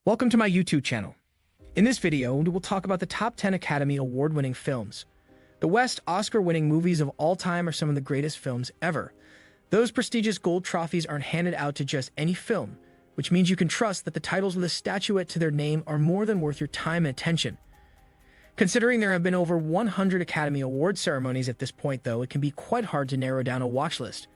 Welcome to my YouTube channel. In this video, we will talk about the top 10 Academy Award-winning films. The West Oscar-winning movies of all time are some of the greatest films ever. Those prestigious gold trophies aren't handed out to just any film, which means you can trust that the titles with a statuette to their name are more than worth your time and attention. Considering there have been over 100 Academy Award ceremonies at this point, though, it can be quite hard to narrow down a watch list.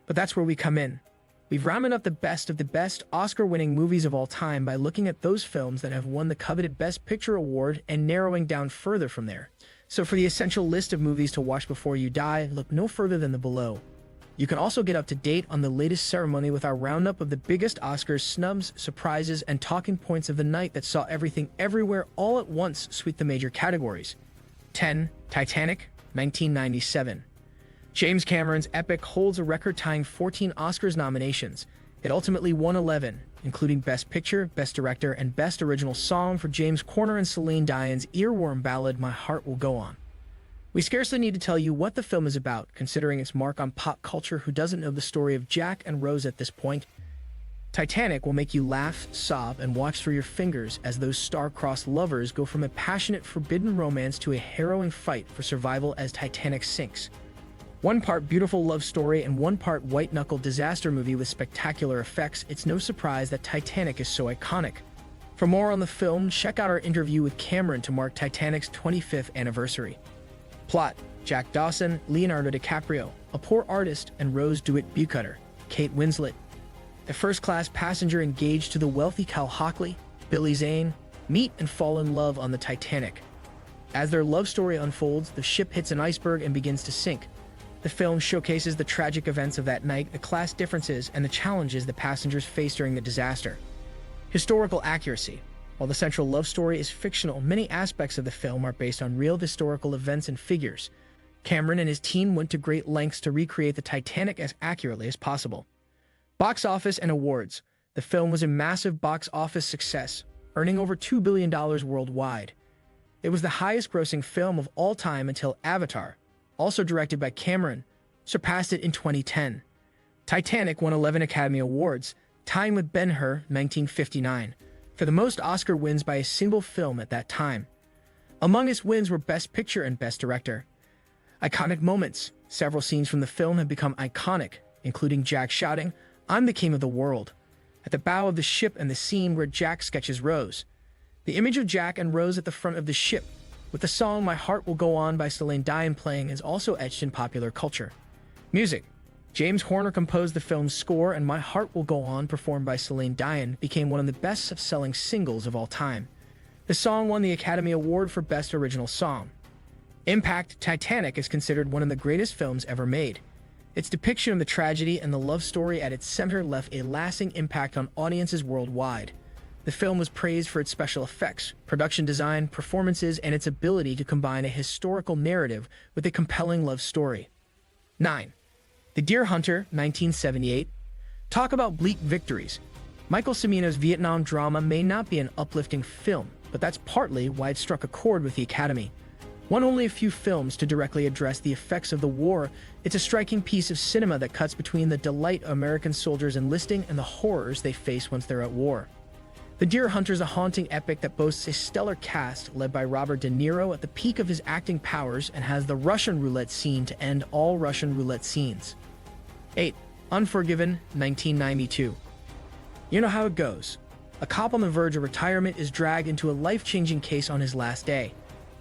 But that's where we come in. We've rounded up the best of the best Oscar-winning movies of all time by looking at those films that have won the coveted Best Picture award and narrowing down further from there. So for the essential list of movies to watch before you die, look no further than the below. You can also get up to date on the latest ceremony with our roundup of the biggest Oscars snubs, surprises, and talking points of the night that saw everything everywhere all at once sweep the major categories. 10. Titanic, 1997. James Cameron's epic holds a record-tying 14 Oscars nominations. It ultimately won 11, including Best Picture, Best Director, and Best Original Song for James Horner and Celine Dion's earworm ballad My Heart Will Go On. We scarcely need to tell you what the film is about, considering its mark on pop culture. Who doesn't know the story of Jack and Rose at this point? Titanic will make you laugh, sob, and watch through your fingers as those star-crossed lovers go from a passionate, forbidden romance to a harrowing fight for survival as Titanic sinks. One part beautiful love story and one part white-knuckle disaster movie with spectacular effects, it's no surprise that Titanic is so iconic. For more on the film, check out our interview with Cameron to mark Titanic's 25th anniversary. Plot: Jack Dawson, Leonardo DiCaprio, a poor artist, and Rose DeWitt-Bukater, Kate Winslet, a first-class passenger engaged to the wealthy Cal Hockley, Billy Zane, meet and fall in love on the Titanic. As their love story unfolds, the ship hits an iceberg and begins to sink. The film showcases the tragic events of that night, the class differences, and the challenges the passengers face during the disaster. Historical accuracy. While the central love story is fictional, many aspects of the film are based on real historical events and figures. Cameron and his team went to great lengths to recreate the Titanic as accurately as possible. Box office and awards. The film was a massive box office success, earning over $2 billion worldwide. It was the highest-grossing film of all time until Avatar, also directed by Cameron, surpassed it in 2010. Titanic won 11 Academy Awards, tying with Ben-Hur, 1959, for the most Oscar wins by a single film at that time. Among its wins were Best Picture and Best Director. Iconic moments. Several scenes from the film have become iconic, including Jack shouting, "I'm the king of the world," at the bow of the ship and the scene where Jack sketches Rose. The image of Jack and Rose at the front of the ship, with the song My Heart Will Go On by Celine Dion playing, is also etched in popular culture. Music. James Horner composed the film's score, and My Heart Will Go On, performed by Celine Dion, became one of the best-selling singles of all time. The song won the Academy Award for Best Original Song. Impact. Titanic is considered one of the greatest films ever made. Its depiction of the tragedy and the love story at its center left a lasting impact on audiences worldwide. The film was praised for its special effects, production design, performances, and its ability to combine a historical narrative with a compelling love story. 9. The Deer Hunter, 1978. Talk about bleak victories. Michael Cimino's Vietnam drama may not be an uplifting film, but that's partly why it struck a chord with the Academy. One only a few films to directly address the effects of the war, it's a striking piece of cinema that cuts between the delight of American soldiers enlisting and the horrors they face once they're at war. The Deer Hunter is a haunting epic that boasts a stellar cast led by Robert De Niro at the peak of his acting powers and has the Russian roulette scene to end all Russian roulette scenes. 8. Unforgiven, 1992. You know how it goes. A cop on the verge of retirement is dragged into a life-changing case on his last day.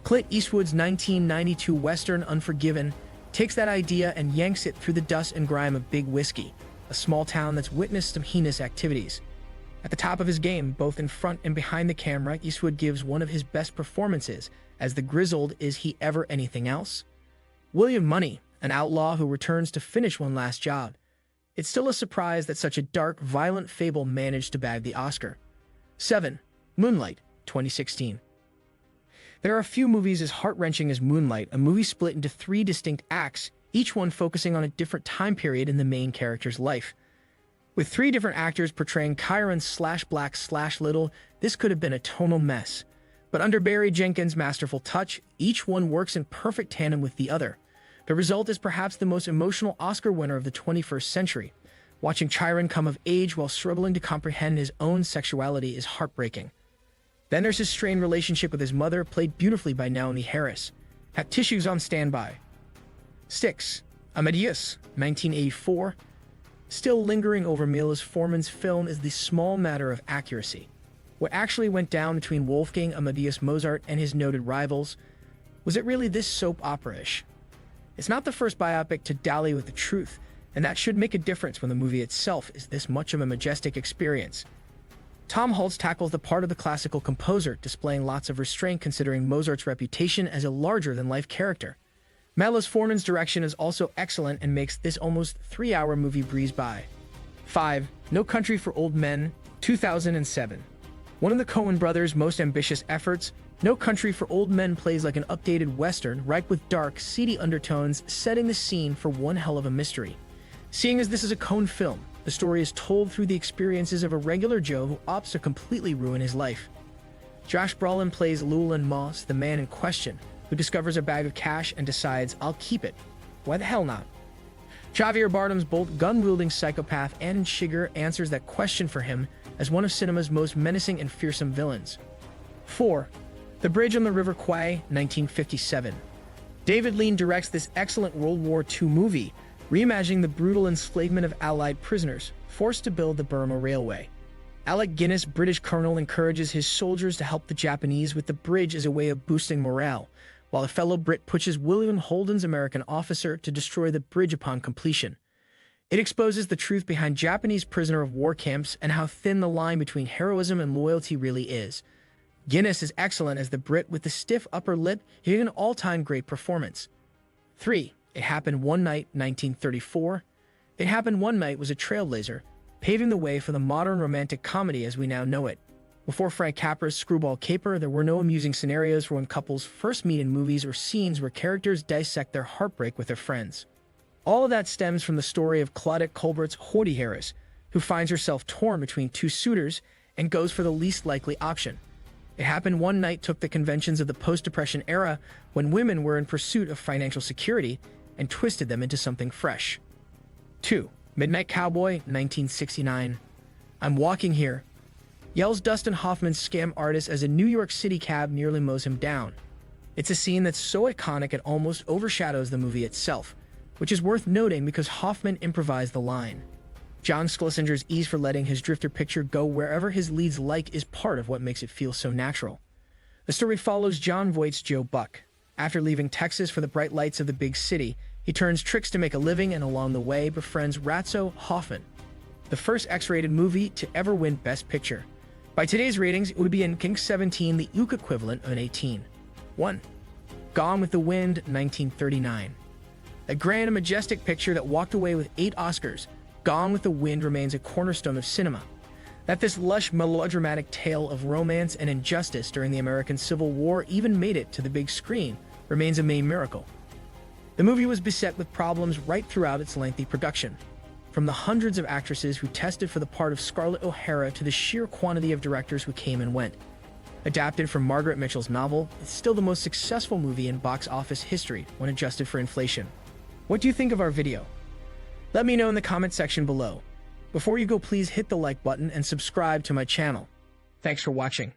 Clint Eastwood's 1992 Western Unforgiven takes that idea and yanks it through the dust and grime of Big Whiskey, a small town that's witnessed some heinous activities. At the top of his game, both in front and behind the camera, Eastwood gives one of his best performances, as the grizzled Is He Ever Anything Else? William Money, an outlaw who returns to finish one last job. It's still a surprise that such a dark, violent fable managed to bag the Oscar. 7. Moonlight, 2016. There are few movies as heart-wrenching as Moonlight, a movie split into 3 distinct acts, each one focusing on a different time period in the main character's life. With 3 different actors portraying Chiron/Black/Little, this could have been a tonal mess. But under Barry Jenkins' masterful touch, each one works in perfect tandem with the other. The result is perhaps the most emotional Oscar winner of the 21st century. Watching Chiron come of age while struggling to comprehend his own sexuality is heartbreaking. Then there's his strained relationship with his mother, played beautifully by Naomi Harris. Have tissues on standby. Styx, Amadeus, 1984. Still lingering over Milos Forman's film is the small matter of accuracy. What actually went down between Wolfgang Amadeus Mozart and his noted rivals? Was it really this soap opera-ish? It's not the first biopic to dally with the truth, and that should make a difference when the movie itself is this much of a majestic experience. Tom Hulce tackles the part of the classical composer, displaying lots of restraint considering Mozart's reputation as a larger-than-life character. Milos Forman's direction is also excellent and makes this almost 3-hour movie breeze by. 5. No Country for Old Men, 2007. One of the Coen brothers' most ambitious efforts, No Country for Old Men plays like an updated Western, ripe with dark, seedy undertones, setting the scene for one hell of a mystery. Seeing as this is a Coen film, the story is told through the experiences of a regular Joe who opts to completely ruin his life. Josh Brolin plays Llewellyn Moss, the man in question, who discovers a bag of cash and decides, I'll keep it. Why the hell not? Javier Bardem's bold, gun-wielding psychopath Anton Chigurh answers that question for him as one of cinema's most menacing and fearsome villains. 4. The Bridge on the River Kwai, 1957. David Lean directs this excellent World War II movie, reimagining the brutal enslavement of Allied prisoners forced to build the Burma Railway. Alec Guinness, British colonel, encourages his soldiers to help the Japanese with the bridge as a way of boosting morale, while a fellow Brit pushes William Holden's American officer to destroy the bridge upon completion. It exposes the truth behind Japanese prisoner of war camps and how thin the line between heroism and loyalty really is. Guinness is excellent as the Brit with the stiff upper lip, giving an all-time great performance. 3. It Happened One Night, 1934. It Happened One Night was a trailblazer, paving the way for the modern romantic comedy as we now know it. Before Frank Capra's screwball caper, there were no amusing scenarios for when couples first meet in movies or scenes where characters dissect their heartbreak with their friends. All of that stems from the story of Claudette Colbert's Horty Harris, who finds herself torn between two suitors and goes for the least likely option. It Happened One Night took the conventions of the post-Depression era when women were in pursuit of financial security and twisted them into something fresh. 2. Midnight Cowboy, 1969. I'm walking here, yells Dustin Hoffman's scam artist as a New York City cab nearly mows him down. It's a scene that's so iconic it almost overshadows the movie itself, which is worth noting because Hoffman improvised the line. John Schlesinger's ease for letting his drifter picture go wherever his leads like is part of what makes it feel so natural. The story follows John Voight's Joe Buck. After leaving Texas for the bright lights of the big city, he turns tricks to make a living and along the way befriends Ratso Hoffman, the first X-rated movie to ever win Best Picture. By today's ratings, it would be in Kink 17, the UK equivalent of an 18. 1. Gone with the Wind, 1939. A grand and majestic picture that walked away with 8 Oscars, Gone with the Wind remains a cornerstone of cinema. That this lush, melodramatic tale of romance and injustice during the American Civil War even made it to the big screen remains a main miracle. The movie was beset with problems right throughout its lengthy production. From the hundreds of actresses who tested for the part of Scarlett O'Hara to the sheer quantity of directors who came and went. Adapted from Margaret Mitchell's novel, it's still the most successful movie in box office history when adjusted for inflation. What do you think of our video? Let me know in the comment section below. Before you go, please hit the like button and subscribe to my channel. Thanks for watching.